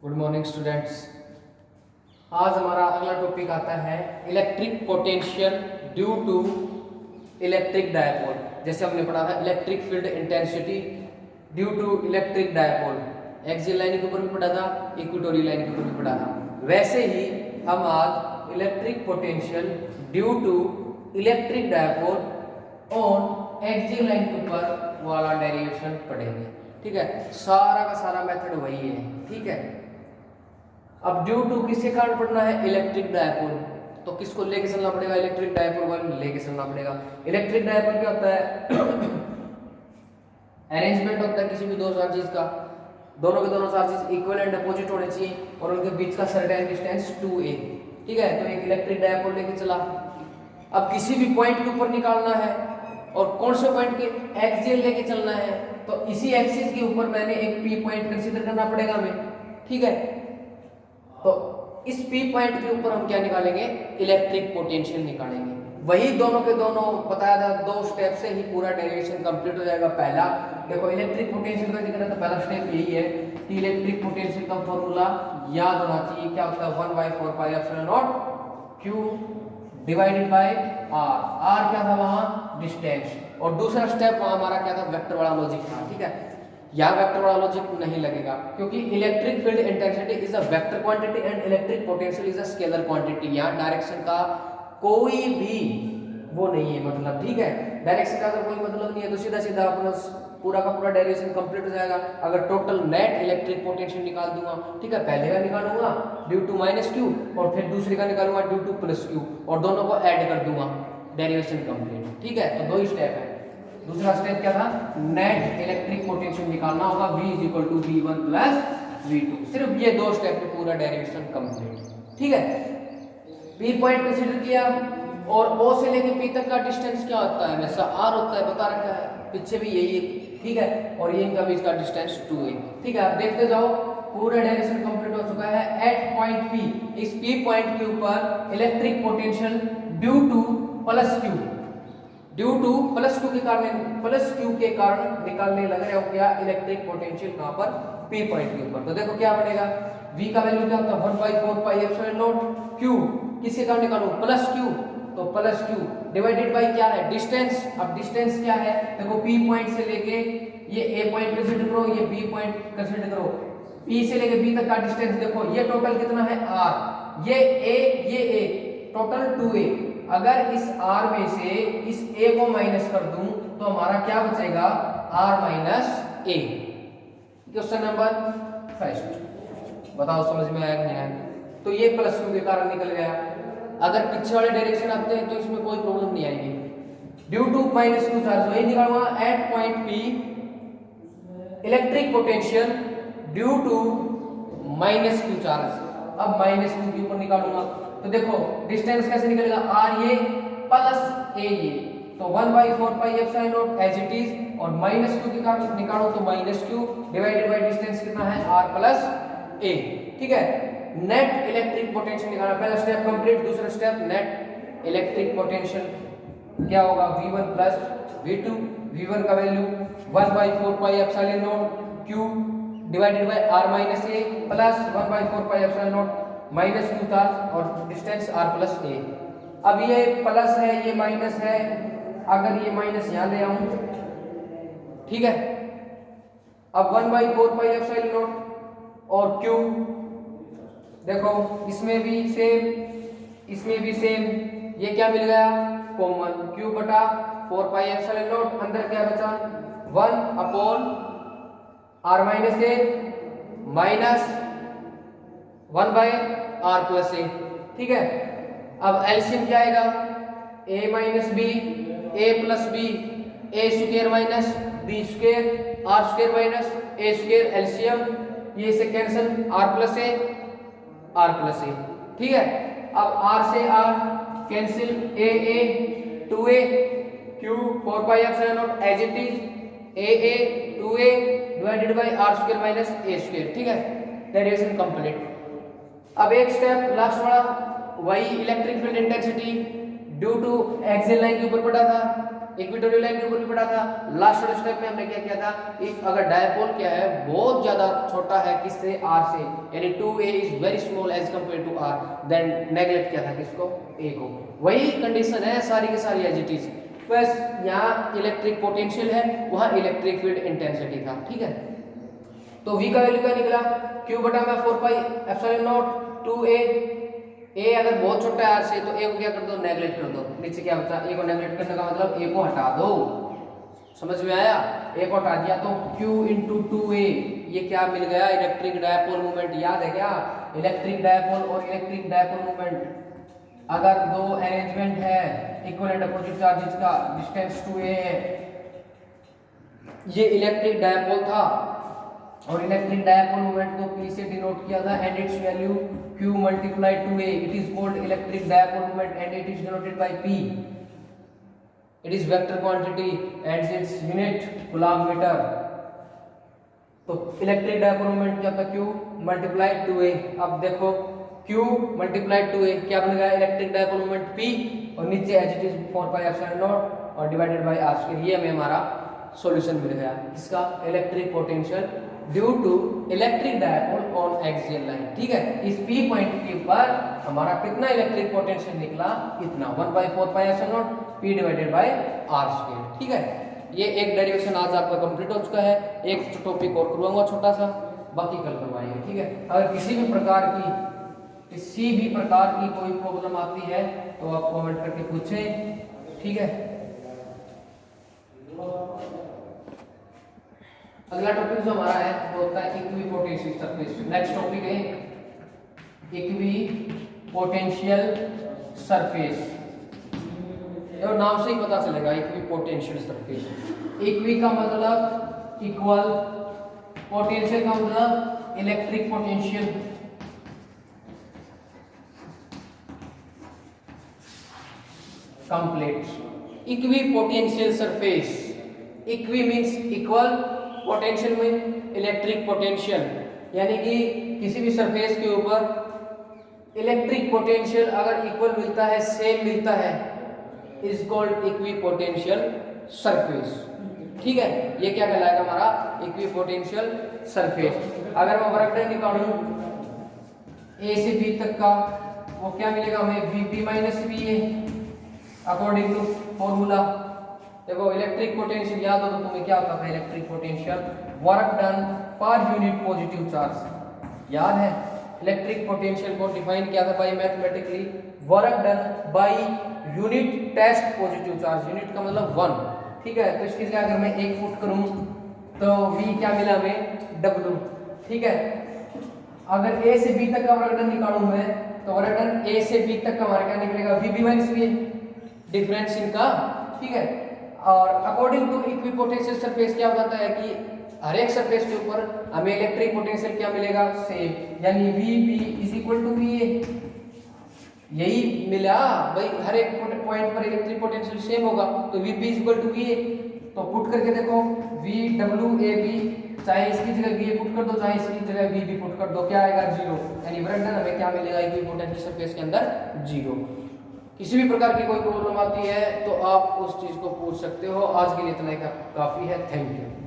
Good morning students. आज हमारा अगला टॉपिक आता है electric potential due to electric dipole. जैसे हमने पढ़ा था electric field intensity due to electric dipole, axial line के ऊपर भी पढ़ा था, इक्वेटोरियल लाइन के ऊपर भी पढ़ा था। वैसे ही हम आज electric potential due to electric dipole on axial line के ऊपर वाला डेरिवेशन पढ़ेंगे। ठीक है, सारा का सारा मेथड वही है। ठीक है, अब ड्यू टू किसके कारण पढ़ना है? Electric dipole. तो किसको लेके चलना पड़ेगा? इलेक्ट्रिक डायपोल को लेके चलना पड़ेगा। इलेक्ट्रिक डायपोल क्या होता है? अरेंजमेंट होता है किसी भी दो चार्जेस का, दोनों के दोनों चार्जेस इक्वल एंड अपोजिट होने चाहिए और उनके बीच का सर्टेन डिस्टेंस 2a। ठीक है, तो एक इलेक्ट्रिक डायपोल लेके चला। अब किसी भी पॉइंट के ऊपर निकालना है और कौन से पॉइंट के? एक्सियल लेके चलना है, तो इसी एक्सिस के ऊपर मैंने एक पी पॉइंट कंसीडर करना पड़ेगा हमें। ठीक है, तो इस पी पॉइंट के ऊपर हम क्या निकालेंगे? इलेक्ट्रिक पोटेंशियल निकालेंगे। वही दोनों के दोनों बताया था, दो स्टेप से ही पूरा डेरिवेशन कंप्लीट हो जाएगा। पहला देखो, इलेक्ट्रिक पोटेंशियल का जिक्र है तो पहला स्टेप यही है कि इलेक्ट्रिक पोटेंशियल का फॉर्मूला याद होना चाहिए। क्या होता है? 1/4 pi epsilon naught q divided by r क्या था वहां? डिस्टेंस। और दूसरा स्टेप वहां हमारा क्या था? वेक्टर वाला लॉजिक था। ठीक है, यहाँ वेक्टर वाला लॉजिक नहीं लगेगा क्योंकि electric field intensity is a vector quantity and electric potential is a scalar quantity. यहाँ डायरेक्शन का कोई भी वो नहीं है मतलब। ठीक है, डायरेक्शन का अगर कोई मतलब नहीं है तो सीधा सीधा अपना पूरा का पूरा डेरिवेशन कंप्लीट हो जाएगा। अगर टोटल नेट इलेक्ट्रिक पोटेंशियल निकाल दूंगा, ठीक है, पहले का निकालूंगा ड्यू टू माइनस क्यू और फिर दूसरे का निकालूंगा ड्यू टू प्लस क्यू और दोनों को ऐड कर दूंगा, डेरिवेशन कंप्लीट। ठीक है, तो दो ही स्टेप है। दूसरा स्टेप क्या था? नेट इलेक्ट्रिक पोटेंशियल निकालना होगा, V = V1 + V2। सिर्फ ये दो स्टेप में पूरा डेरिवेशन कंप्लीट। ठीक है, P पॉइंट कंसीडर किया और O से लेके P तक का डिस्टेंस क्या होता है? हमेशा R होता है, बता रखा है, पीछे भी यही है। ठीक है, और ये इनका बीच का डिस्टेंस 2 है। ठीक है, आप देखते जाओ, पूरा डेरिवेशन कंप्लीट हो चुका है। एट पॉइंट P, इस P पॉइंट के ऊपर electric potential due two plus Q, due two plus Q के कारण, प्लस क्यू के कारण निकालने लग रहे हो क्या? इलेक्ट्रिक पोटेंशियल कहां पर? P पॉइंट के ऊपर। तो देखो क्या बनेगा, V का वैल्यू क्या होता है? 1/4 पाई एप्सिलॉन नॉट Q, किसके कारण निकालूं? प्लस Q, तो प्लस Q डिवाइडेड बाय क्या है? डिस्टेंस। अब डिस्टेंस क्या है? देखो P पॉइंट से लेके ये A पॉइंट कंसीडर करो, ये B पॉइंट कंसीडर करो। P से लेके B तक का डिस्टेंस देखो, ये टोटल कितना है? R, ये A, ये A, टोटल 2a। अगर इस r में से इस a को माइनस कर दूं तो हमारा क्या बचेगा? r - a। Question number first, बताओ समझ में आया कि नहीं आया? तो ये प्लस क्यू के कारण निकल गया। अगर पीछे वाले डायरेक्शन आते हैं तो इसमें कोई प्रॉब्लम नहीं आएगी। Due to minus q charge, वही निकालूंगा। At point P electric potential due to minus q charge. अब माइनस क्यू के ऊपर निकालूंगा तो देखो डिस्टेंस कैसे निकलेगा? r ये प्लस a ये, तो 1/4 pi epsilon naught as it is, और माइनस क्यू के कारण निकालो तो minus q divided by distance कितना है? r plus a। ठीक है, नेट इलेक्ट्रिक पोटेंशियल निकालना। पहला स्टेप कंप्लीट, दूसरा स्टेप नेट इलेक्ट्रिक पोटेंशियल क्या होगा? V1 + V2। V1 का value 1/4 pi epsilon naught q divided by r - a plus 1/4 pi epsilon naught minus q charge और distance r + a। अब ये plus है, ये माइनस है, अगर ये माइनस यहां ले आऊं, ठीक है, अब 1/4 पाई एप्सिलॉन नॉट और q देखो, इसमें भी सेम, इसमें भी सेम, ये क्या मिल गया? Common, q/4 pi epsilon not, अंदर क्या बचा? 1/r - a minus 1/r + a। ठीक है, अब एलसीएम क्या आएगा? a - b, a + b, a square minus b square, r square minus a square, LCM ये से cancel, r + a, r + a। ठीक है, अब r से r cancel, a 2a, q 4 pi epsilon naught as it is, a 2a divided by r square minus a square. ठीक है, derivation complete. अब एक स्टेप लास्ट वाला, वही electric field intensity due to axial line के ऊपर पड़ा था। इक्वेटोरियल लाइन के ऊपर भी पढ़ा था। लास्ट वाले स्टेप में हमने क्या किया था, इफ अगर डायपोल क्या है बहुत ज्यादा छोटा है किससे, r से, यानी 2a is very small as compare to r, then neglect किया था किसको, a को। वही कंडीशन है सारी की सारी एज इट इज, बस यहाँ इलेक्ट्रिक पोटेंशियल है, वहाँ इलेक्ट्रिक फील्ड इंटेंसिटी था। ठीक है, तो v का वैल्यू क्या निकला, q बटा में 4 pi epsilon not 2a। a अगर बहुत छोटा है r से तो a को क्या कर दो, नेगलेक्ट कर दो। नीचे क्या बचा, a को नेगलेक्ट करने का मतलब a को हटा दो, समझ में आया, a को हटा दिया तो q इंटू 2a, ये क्या मिल गया, इलेक्ट्रिक डायपोल मोमेंट। याद है क्या, इलेक्ट्रिक डायपोल और इलेक्ट्रिक डायपोल मोमेंट अगर दो अरेंजमेंट है इक्वल एंड अपोजिट चार्जेस का, डिस्टेंस 2a है, ये इलेक्ट्रिक डायपोल था और इलेक्ट्रिक डायपोल मोमेंट को p से डिनोट किया था and its value q multiply 2a, it is called electric dipole moment and it is denoted by p, it is vector quantity and its unit coulomb metre. तो electric dipole moment क्या था, q multiply 2a। अब देखो q multiply 2a क्या बन गया, electric dipole moment p और नीचे as it is 4 pi epsilon naught और डिवाइडेड बाय r स्क्वायर। ये हमें हमारा सॉल्यूशन मिल गया इसका, electric potential due to electric dipole on axial line. ठीक है, इस p पॉइंट के ऊपर हमारा कितना इलेक्ट्रिक पोटेंशियल निकला, इतना 1/4 pi epsilon not p divided by r square. ठीक है, ये एक डेरिवेशन आज आपका कंप्लीट हो चुका है, एक टॉपिक और करवाऊंगा छोटा सा, बाकी कल करवाएंगे। ठीक है, अगर किसी भी प्रकार की कोई प्रॉब्लम आती है तो आप कमेंट करके पूछें। ठीक है, अगला टॉपिक जो हमारा है वो होता है इक्विपोटेंशियल सरफेस। नेक्स्ट टॉपिक है इक्विपोटेंशियल सरफेस, और नाम से ही पता चलेगा इक्विपोटेंशियल सरफेस। इक्वी का मतलब इक्वल, पोटेंशियल का मतलब electric potential. Complete equipotential surface, equi means equal, potential में इलेक्ट्रिक पोटेंशियल, यानी कि किसी भी सरफेस के ऊपर इलेक्ट्रिक पोटेंशियल अगर इक्वल मिलता है, सेम मिलता है, इज कॉल्ड इक्विपोटेंशियल सरफेस। ठीक है, ये क्या कहलाएगा हमारा इक्विपोटेंशियल सरफेस। अगर मैं वर्क डन निकालूं a से b तक का, वो क्या मिलेगा हमें, vp minus va according to formula. देखो इलेक्ट्रिक पोटेंशियल याद हो तो तुम्हें क्या होता था, इलेक्ट्रिक पोटेंशियल वर्क डन पर यूनिट पॉजिटिव चार्ज। याद है, इलेक्ट्रिक पोटेंशियल को डिफाइन किया था by mathematically work done by unit test positive charge. Unit का मतलब 1। ठीक है, तो इसकी जगह अगर मैं 1 फुट करूं तो v क्या मिला हमें, w। ठीक है, अगर a से b तक का वर्क डन निकालूं मैं तो वर्क डन a से b तक का हमारा क्या निकलेगा, vb माइनस va, डिफरेंस इनका। ठीक है, और अकॉर्डिंग टू इक्विपोटेंशियल सरफेस क्या बताता है कि हर एक सरफेस के ऊपर हमें इलेक्ट्रिक पोटेंशियल क्या मिलेगा, सेम, यानी VB is equal to VA। यही मिला भाई, हर एक पॉइंट पर इलेक्ट्रिक पोटेंशियल सेम होगा तो VP is equal to VA। तो पुट करके देखो VWAB, चाहे इसकी जगह VA पुट कर दो चाहे इसकी जगह VB पुट कर दो, क्या आएगा 0, यानी वर्क डन हमें क्या मिलेगा इक्विपोटेंशियल सरफेस के अंदर 0। किसी भी प्रकार की कोई प्रॉब्लम आती है तो आप उस चीज को पूछ सकते हो। आज के लिए इतना ही काफी है, थैंक यू।